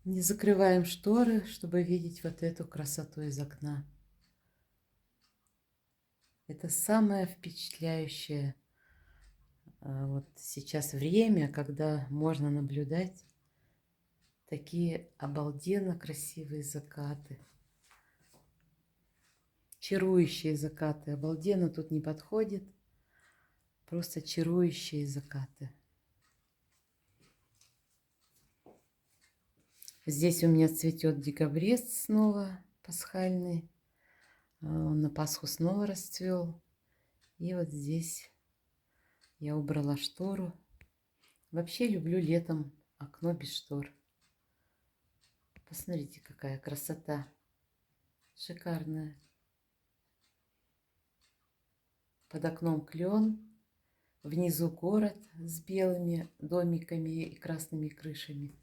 Не закрываем шторы, чтобы видеть вот эту красоту из окна. Это самое впечатляющее вот сейчас время, когда можно наблюдать такие обалденно красивые закаты. Чарующие закаты. Обалденно тут не подходит. Просто чарующие закаты. Здесь у меня цветет декабрест снова, пасхальный. Он на Пасху снова расцвел. И вот здесь я убрала штору. Вообще люблю летом окно без штор. Посмотрите, какая красота. Шикарная. Под окном клен. Внизу город с белыми домиками и красными крышами.